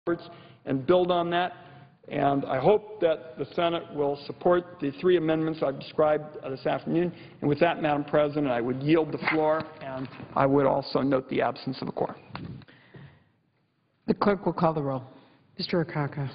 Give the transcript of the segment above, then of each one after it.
efforts and build on that. And I hope that the Senate will support the 3 amendments I've described this afternoon. And with that, Madam President, I would yield the floor, and I would also note the absence of a quorum. The clerk will call the roll. Mr. Akaka.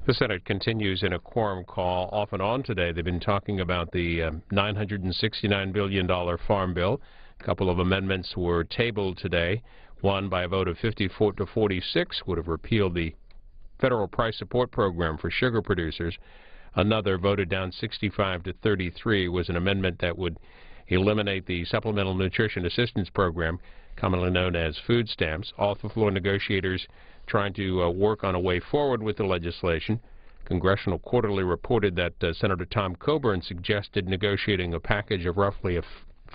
The Senate continues in a quorum call off and on today. They've been talking about the $969 billion farm bill. A couple of amendments were tabled today. One, by a vote of 54 to 46, would have repealed the federal price support program for sugar producers. Another, voted down 65 to 33, was an amendment that would eliminate the Supplemental Nutrition Assistance Program, commonly known as food stamps. All the floor negotiators trying to work on a way forward with the legislation. Congressional Quarterly reported that Senator Tom Coburn suggested negotiating a package of roughly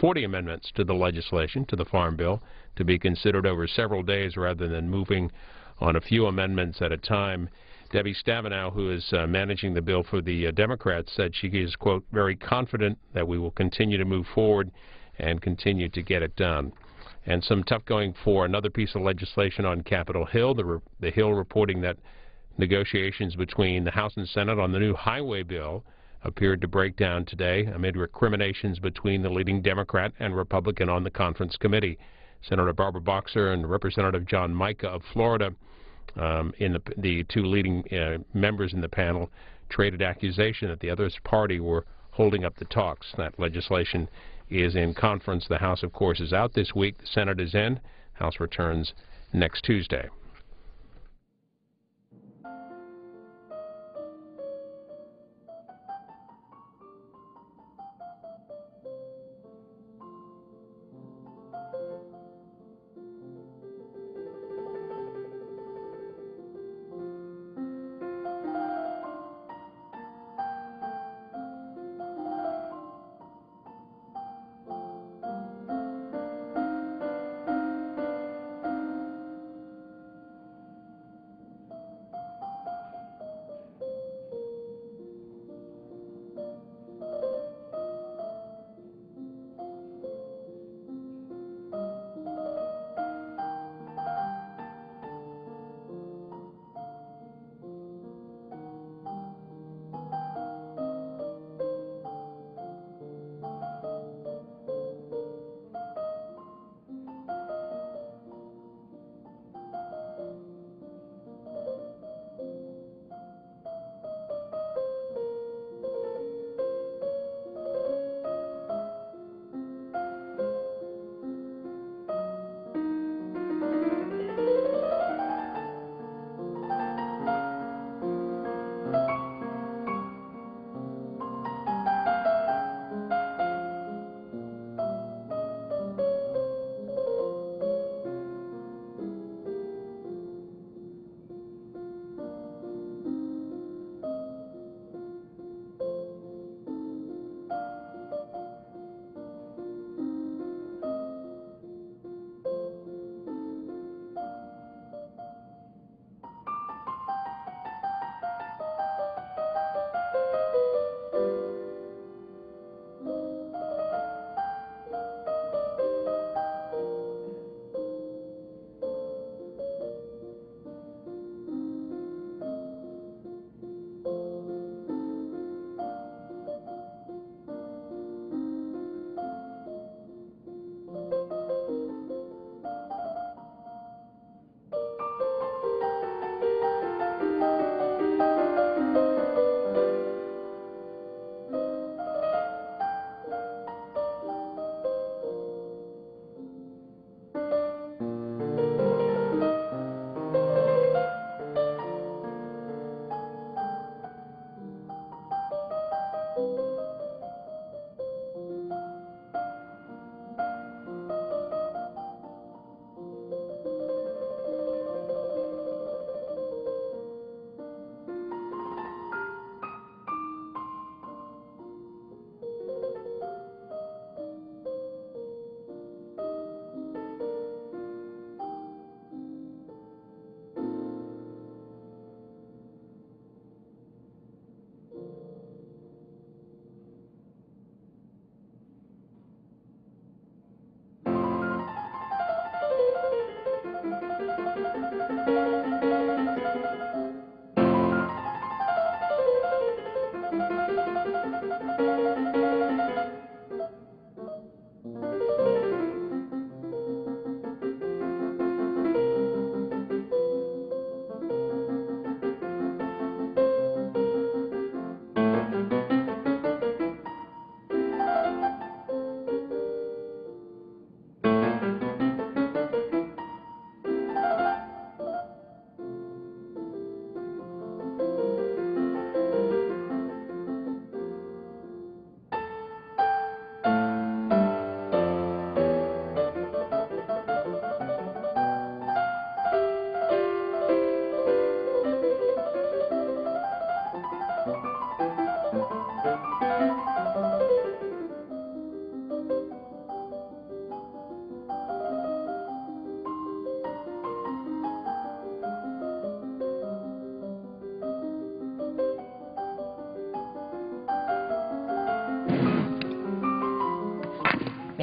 40 amendments to the legislation, to the Farm Bill, to be considered over several days rather than moving on a few amendments at a time. Debbie Stabenow, who is managing the bill for the Democrats, said she is, quote, very confident that we will continue to move forward and continue to get it done. And some tough going for another piece of legislation on Capitol Hill. The Hill reporting that negotiations between the House and Senate on the new highway bill appeared to break down today amid recriminations between the leading Democrat and Republican on the conference committee. Senator Barbara Boxer and Representative John Mica of Florida, the two leading members in the panel, traded accusation that the other party were holding up the talks. That legislation is in conference. The House, of course, is out this week. The Senate is in. House returns next Tuesday.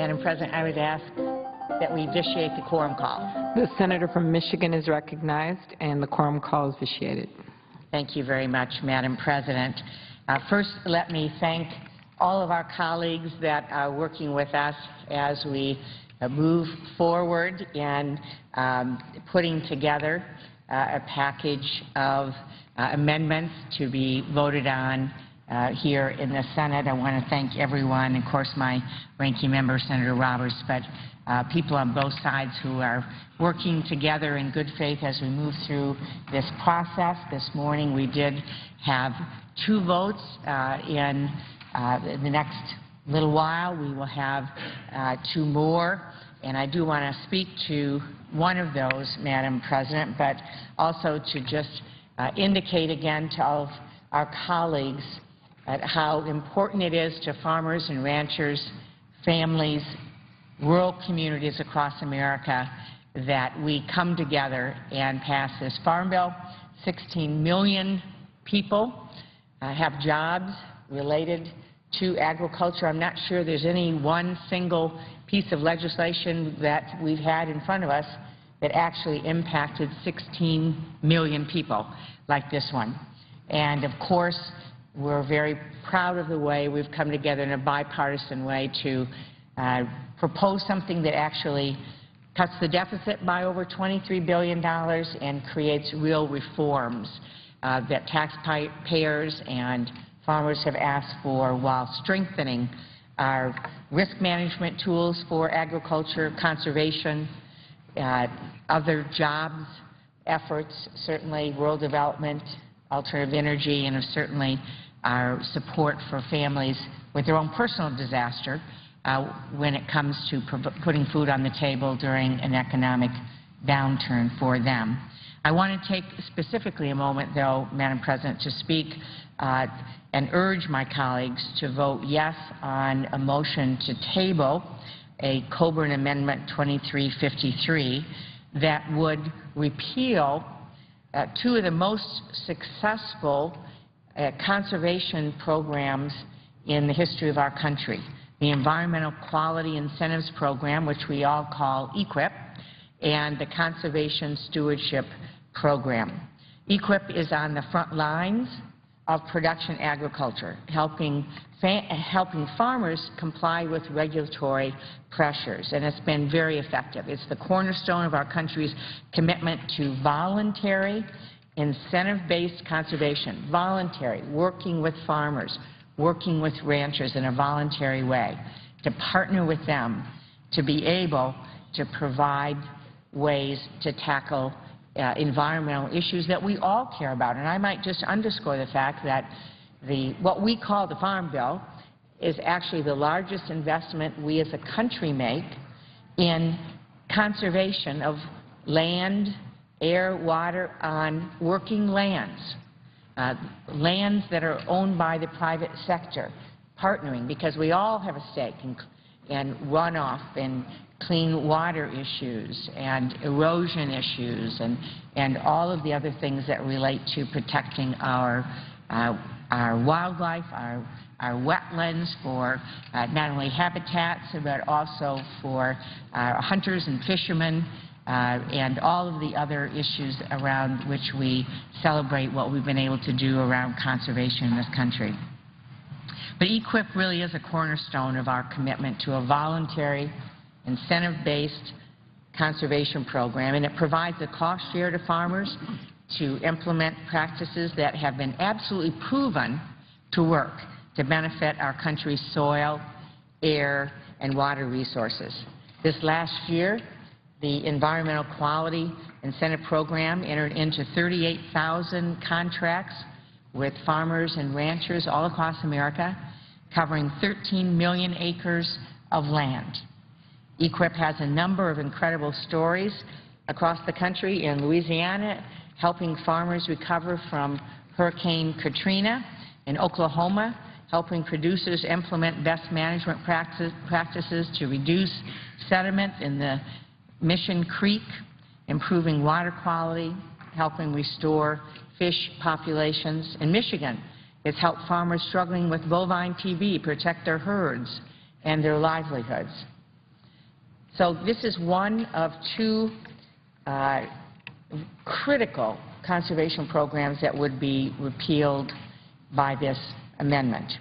Madam President, I would ask that we vitiate the quorum call. The senator from Michigan is recognized, and the quorum call is vitiated. Thank you very much, Madam President. First, let me thank all of our colleagues that are working with us as we move forward in putting together a package of amendments to be voted on here in the Senate. I want to thank everyone, of course, my ranking member, Senator Roberts, but people on both sides who are working together in good faith as we move through this process. This morning we did have 2 votes. In the next little while we will have 2 more. And I do want to speak to one of those, Madam President, but also to just indicate again to all of our colleagues how important it is to farmers and ranchers, families, rural communities across America that we come together and pass this Farm Bill. 16 million people have jobs related to agriculture. I'm not sure there's any one single piece of legislation that we've had in front of us that actually impacted 16 million people like this one. And of course, we're very proud of the way we've come together in a bipartisan way to propose something that actually cuts the deficit by over $23 billion and creates real reforms that taxpayers and farmers have asked for, while strengthening our risk management tools for agriculture, conservation, other jobs efforts, certainly rural development, alternative energy, and certainly our support for families with their own personal disaster when it comes to putting food on the table during an economic downturn for them. I want to take specifically a moment, though, Madam President, to speak and urge my colleagues to vote yes on a motion to table a Coburn Amendment 2353 that would repeal 2 of the most successful conservation programs in the history of our country, the Environmental Quality Incentives Program, which we all call EQIP, and the Conservation Stewardship Program. EQIP is on the front lines of production agriculture, helping farmers comply with regulatory pressures, and it's been very effective. It's the cornerstone of our country's commitment to voluntary, incentive-based conservation, voluntary, working with farmers, working with ranchers in a voluntary way, to partner with them to be able to provide ways to tackle environmental issues that we all care about. And I might just underscore the fact that what we call the Farm Bill is actually the largest investment we as a country make in conservation of land, air, water on working lands, lands that are owned by the private sector, partnering, because we all have a stake in runoff and clean water issues and erosion issues and all of the other things that relate to protecting our wildlife, our wetlands for not only habitats but also for hunters and fishermen and all of the other issues around which we celebrate what we've been able to do around conservation in this country. But EQIP really is a cornerstone of our commitment to a voluntary, incentive-based conservation program, and it provides a cost share to farmers to implement practices that have been absolutely proven to work to benefit our country's soil, air, and water resources. This last year, the Environmental Quality Incentive Program entered into 38,000 contracts with farmers and ranchers all across America, covering 13 million acres of land. EQIP has a number of incredible stories across the country. In Louisiana, helping farmers recover from Hurricane Katrina. In Oklahoma, helping producers implement best management practices to reduce sediment in the Mission Creek, improving water quality, helping restore fish populations. In Michigan, it's helped farmers struggling with bovine TB protect their herds and their livelihoods. So this is one of two critical conservation programs that would be repealed by this amendment.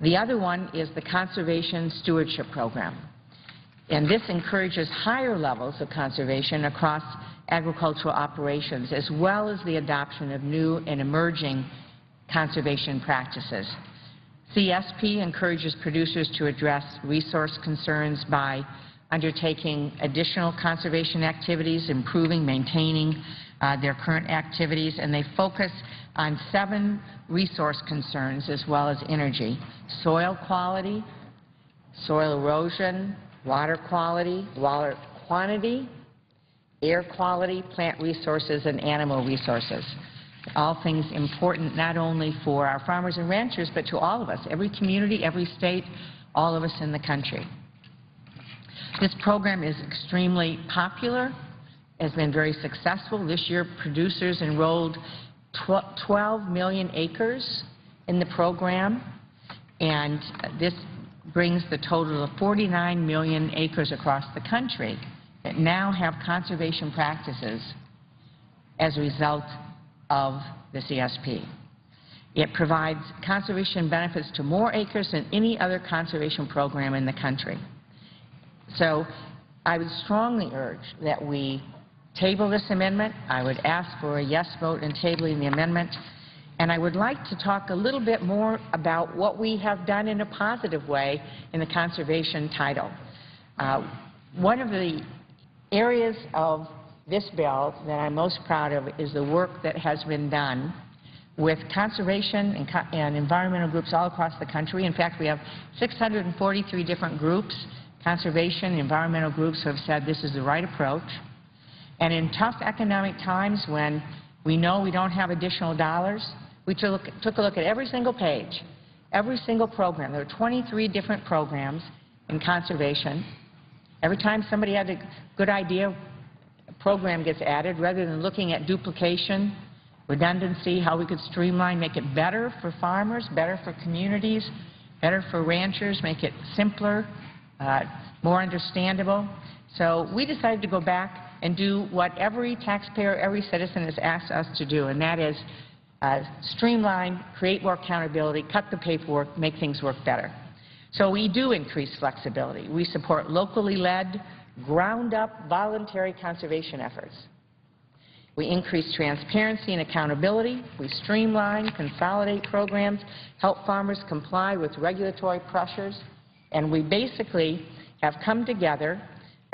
The other one is the Conservation Stewardship Program, and this encourages higher levels of conservation across agricultural operations, as well as the adoption of new and emerging conservation practices. CSP encourages producers to address resource concerns by undertaking additional conservation activities, improving, maintaining their current activities, and they focus on 7 resource concerns as well as energy: soil quality, soil erosion, water quality, water quantity, air quality, plant resources, and animal resources. All things important not only for our farmers and ranchers, but to all of us, every community, every state, all of us in the country. This program is extremely popular, has been very successful. This year, producers enrolled 12 million acres in the program, and this brings the total of 49 million acres across the country that now have conservation practices as a result of the CSP. It provides conservation benefits to more acres than any other conservation program in the country. So I would strongly urge that we table this amendment. I would ask for a yes vote in tabling the amendment. And I would like to talk a little bit more about what we have done in a positive way in the conservation title. One of the areas of this bill that I'm most proud of is the work that has been done with conservation and environmental groups all across the country. In fact, we have 643 different groups, conservation and environmental groups, who have said this is the right approach. And in tough economic times when we know we don't have additional dollars, we took a look at every single page, every single program. There are 23 different programs in conservation. Every time somebody had a good idea, a program gets added. Rather than looking at duplication, redundancy, how we could streamline, make it better for farmers, better for communities, better for ranchers, make it simpler, more understandable. So we decided to go back and do what every taxpayer, every citizen has asked us to do, and that is streamline, create more accountability, cut the paperwork, make things work better. So we do increase flexibility. We support locally led, ground-up, voluntary conservation efforts. We increase transparency and accountability. We streamline, consolidate programs, help farmers comply with regulatory pressures, and we basically have come together.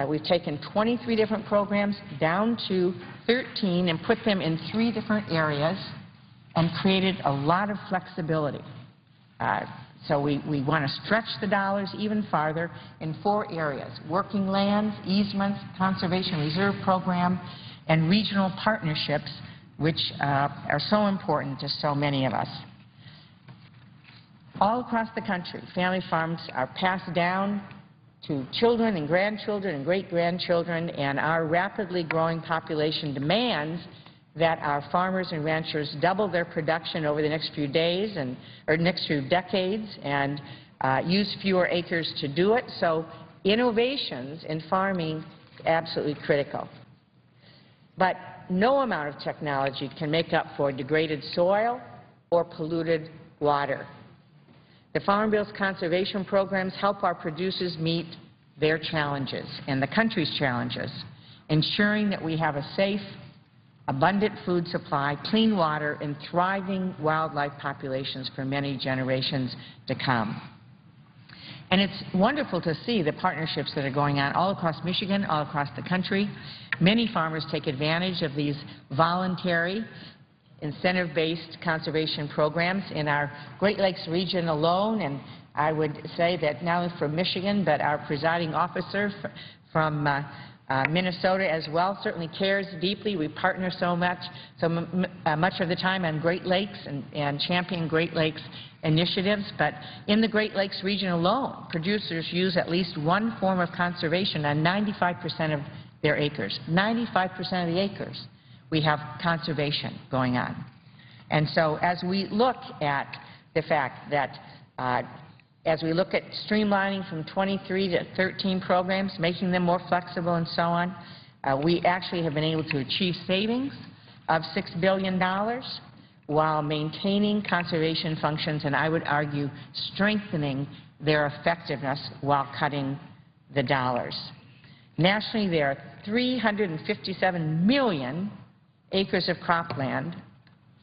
We've taken 23 different programs down to 13 and put them in 3 different areas and created a lot of flexibility. So we want to stretch the dollars even farther in 4 areas: working lands, easements, conservation reserve program, and regional partnerships, which are so important to so many of us. All across the country, family farms are passed down to children and grandchildren and great-grandchildren, and our rapidly growing population demands that our farmers and ranchers double their production over the next few days or next few decades and use fewer acres to do it. So innovations in farming is absolutely critical. But no amount of technology can make up for degraded soil or polluted water. The Farm Bill's conservation programs help our producers meet their challenges and the country's challenges, ensuring that we have a safe, abundant food supply, clean water, and thriving wildlife populations for many generations to come. And it's wonderful to see the partnerships that are going on all across Michigan, all across the country. Many farmers take advantage of these voluntary, incentive-based conservation programs in our Great Lakes region alone, and I would say that not only from Michigan, but our presiding officer from Minnesota as well certainly cares deeply. We partner so much of the time on Great Lakes and champion Great Lakes initiatives, but in the Great Lakes region alone, producers use at least one form of conservation on 95% of their acres. 95% of the acres we have conservation going on. And so as we look at the fact that as we look at streamlining from 23 to 13 programs, making them more flexible and so on, we actually have been able to achieve savings of $6 billion while maintaining conservation functions and, I would argue, strengthening their effectiveness while cutting the dollars. Nationally, there are 357 million acres of cropland,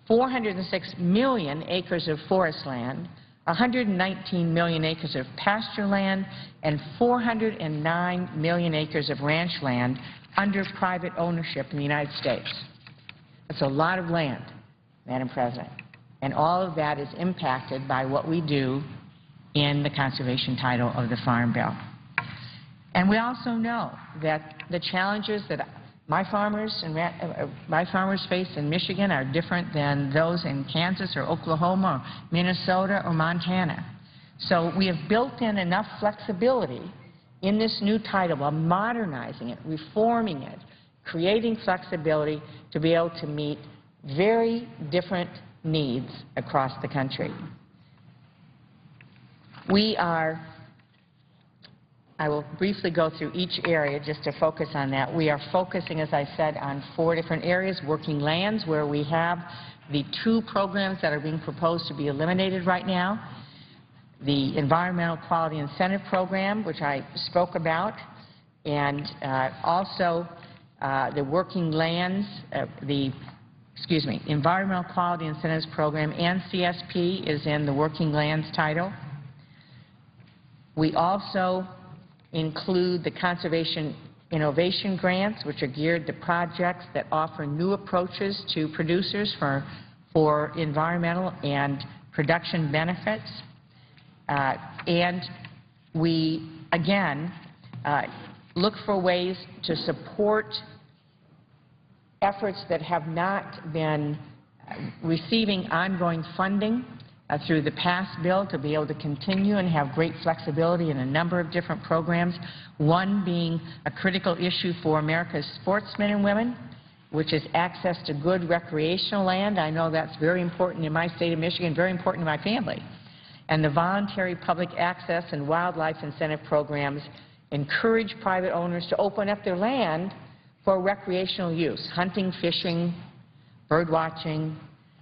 406 million acres of forest land, 119 million acres of pasture land, and 409 million acres of ranch land under private ownership in the United States. That's a lot of land, Madam President, and all of that is impacted by what we do in the conservation title of the Farm Bill. And we also know that the challenges that my farmers face in Michigan are different than those in Kansas or Oklahoma or Minnesota or Montana. So we have built in enough flexibility in this new title while modernizing it, reforming it, creating flexibility to be able to meet very different needs across the country. I will briefly go through each area just to focus on that. We are focusing, as I said, on 4 different areas. Working lands, where we have the 2 programs that are being proposed to be eliminated right now. The Environmental Quality Incentive Program, which I spoke about, and also the Working Lands, Environmental Quality Incentives Program and CSP is in the Working Lands title. We also include the Conservation Innovation Grants, which are geared to projects that offer new approaches to producers for environmental and production benefits. And we, again, look for ways to support efforts that have not been receiving ongoing funding through the past bill to be able to continue and have great flexibility in a number of different programs, one being a critical issue for America's sportsmen and women, which is access to good recreational land. I know that's very important in my state of Michigan, very important to my family. And the voluntary public access and wildlife incentive programs encourage private owners to open up their land for recreational use, hunting, fishing, bird watching.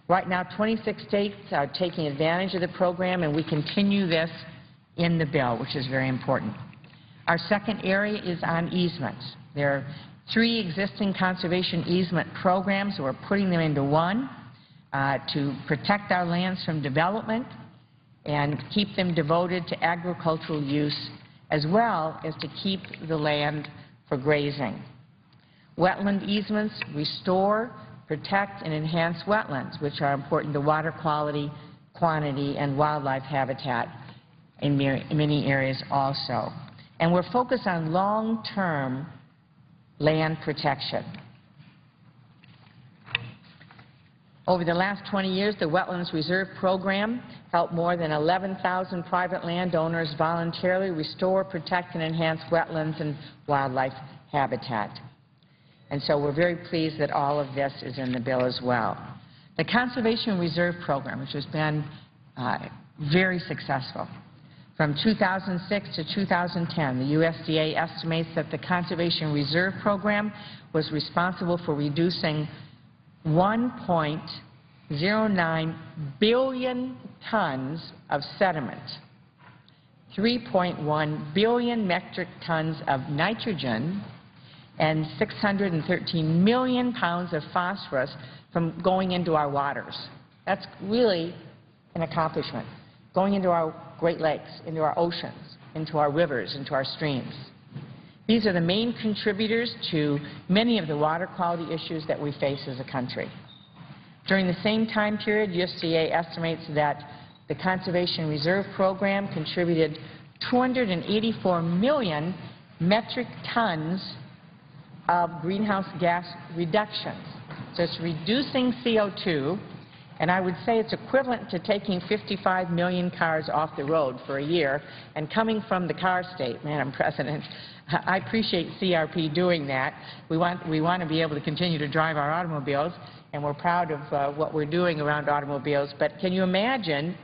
Right now, 26 states are taking advantage of the program, and we continue this in the bill, which is very important. Our second area is on easements. There are 3 existing conservation easement programs. We're putting them into one to protect our lands from development and keep them devoted to agricultural use, as well as to keep the land for grazing. Wetland easements restore, protect, and enhance wetlands, which are important to water quality, quantity, and wildlife habitat in many areas also. And we're focused on long-term land protection. Over the last 20 years, the Wetlands Reserve Program helped more than 11,000 private landowners voluntarily restore, protect, and enhance wetlands and wildlife habitat. And so we're very pleased that all of this is in the bill as well. The Conservation Reserve Program, which has been very successful. From 2006 to 2010, the USDA estimates that the Conservation Reserve Program was responsible for reducing 1.09 billion tons of sediment, 3.1 billion metric tons of nitrogen, and 613 million pounds of phosphorus from going into our waters. That's really an accomplishment, going into our Great Lakes, into our oceans, into our rivers, into our streams. These are the main contributors to many of the water quality issues that we face as a country. During the same time period, USDA estimates that the Conservation Reserve Program contributed 284 million metric tons of greenhouse gas reductions. So it's reducing CO2, and I would say it's equivalent to taking 55 million cars off the road for a year. And coming from the car state, Madam President, I appreciate CRP doing that. We want to be able to continue to drive our automobiles, and we're proud of what we're doing around automobiles. But can you imagine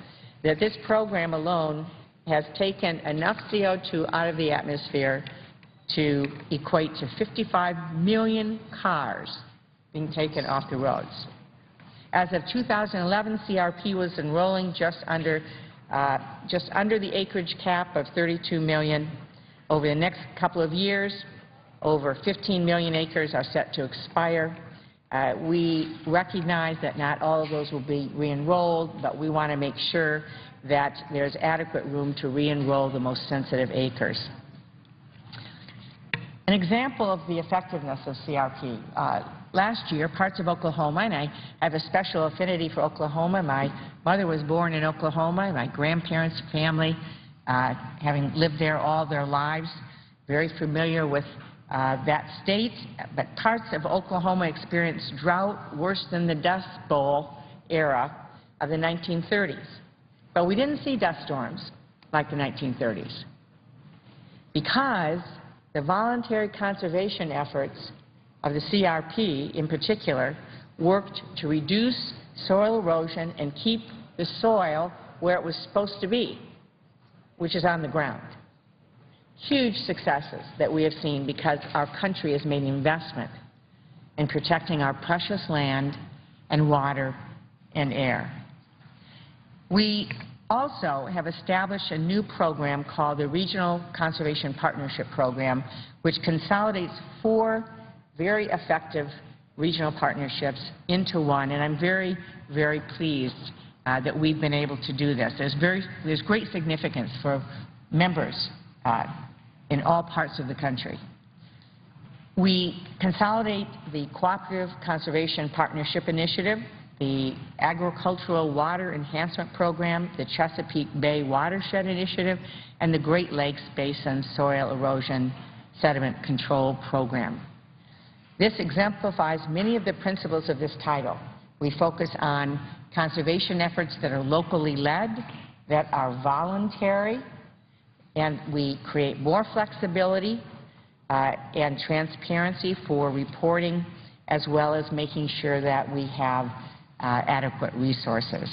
that this program alone has taken enough CO2 out of the atmosphere to equate to 55 million cars being taken off the roads. As of 2011, CRP was enrolling just under the acreage cap of 32 million. Over the next couple of years, over 15 million acres are set to expire. We recognize that not all of those will be re-enrolled, but we want to make sure that there's adequate room to re-enroll the most sensitive acres. An example of the effectiveness of CRP. Last year, parts of Oklahoma, and I have a special affinity for Oklahoma. My mother was born in Oklahoma. My grandparents' family, having lived there all their lives, very familiar with that state. But parts of Oklahoma experienced drought worse than the Dust Bowl era of the 1930s. But we didn't see dust storms like the 1930s because the voluntary conservation efforts of the CRP in particular worked to reduce soil erosion and keep the soil where it was supposed to be, which is on the ground. Huge successes that we have seen because our country has made an investment in protecting our precious land and water and air. We also have established a new program called the Regional Conservation Partnership Program, which consolidates 4 very effective regional partnerships into one, and I'm very, very pleased that we've been able to do this. There's great significance for members in all parts of the country. We consolidate the Cooperative Conservation Partnership Initiative, the Agricultural Water Enhancement Program, the Chesapeake Bay Watershed Initiative, and the Great Lakes Basin Soil Erosion Sediment Control Program. This exemplifies many of the principles of this title. We focus on conservation efforts that are locally led, that are voluntary, and we create more flexibility and transparency for reporting, as well as making sure that we have adequate resources.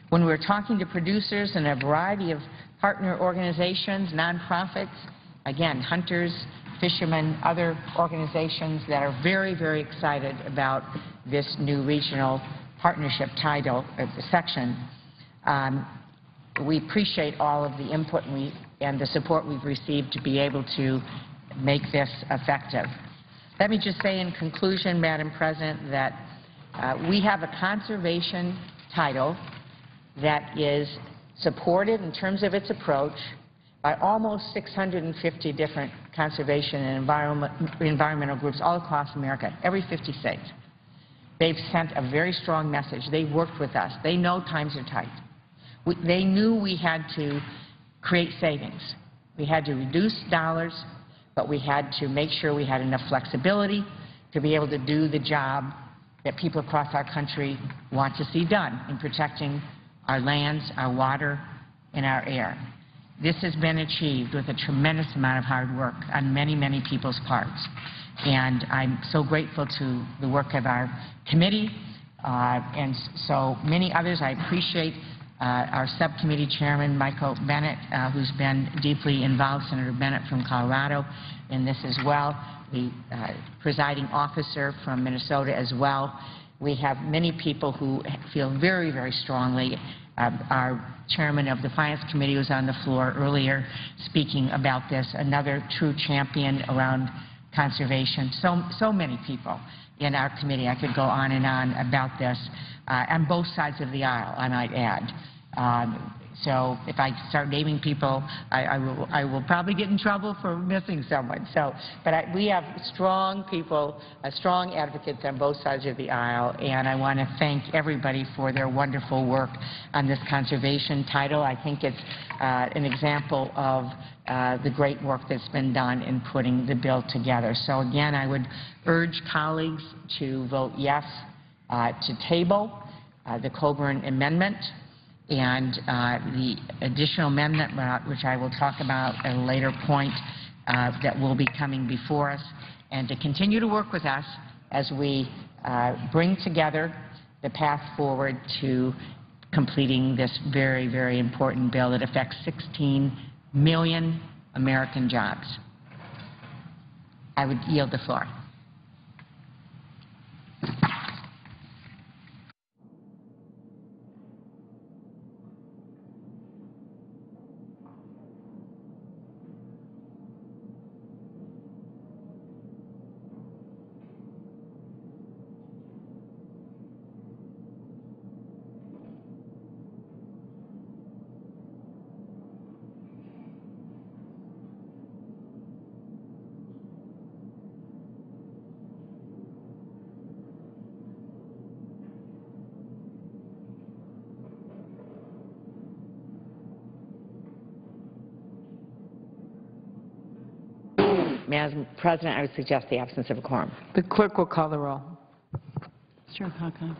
When we're talking to producers and a variety of partner organizations, nonprofits, again, hunters, fishermen, other organizations that are very, very excited about this new regional partnership title, section, we appreciate all of the input and the support we've received to be able to make this effective. Let me just say in conclusion, Madam President, that we have a conservation title that is supported in terms of its approach by almost 650 different conservation and environmental groups all across America, every 50 states. They've sent a very strong message. They worked with us. They know times are tight. They knew we had to create savings. We had to reduce dollars, but we had to make sure we had enough flexibility to be able to do the job that people across our country want to see done in protecting our lands, our water, and our air. This has been achieved with a tremendous amount of hard work on many, many people's parts. And I'm so grateful to the work of our committee and so many others. I appreciate our subcommittee chairman, Michael Bennett, who's been deeply involved, Senator Bennett from Colorado, in this as well, the presiding officer from Minnesota as well. We have many people who feel very, very strongly. Our chairman of the Finance Committee was on the floor earlier speaking about this, another true champion around conservation. So many people in our committee. I could go on and on about this on both sides of the aisle, I might add. So if I start naming people, I will probably get in trouble for missing someone. But we have strong people, strong advocates on both sides of the aisle, and I want to thank everybody for their wonderful work on this conservation title. I think it's an example of the great work that's been done in putting the bill together. So again, I would urge colleagues to vote yes to table the Coburn Amendment, and the additional amendment, which I will talk about at a later point, that will be coming before us, and to continue to work with us as we bring together the path forward to completing this very, very important bill that affects 16 million American jobs. I would yield the floor. Madam President, I would suggest the absence of a quorum. The clerk will call the roll. Mr. Akaka.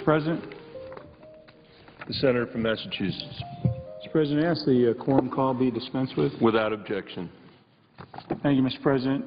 Mr. President. The Senator from Massachusetts. Mr. President, I ask the quorum call be dispensed with. Without objection. Thank you, Mr. President.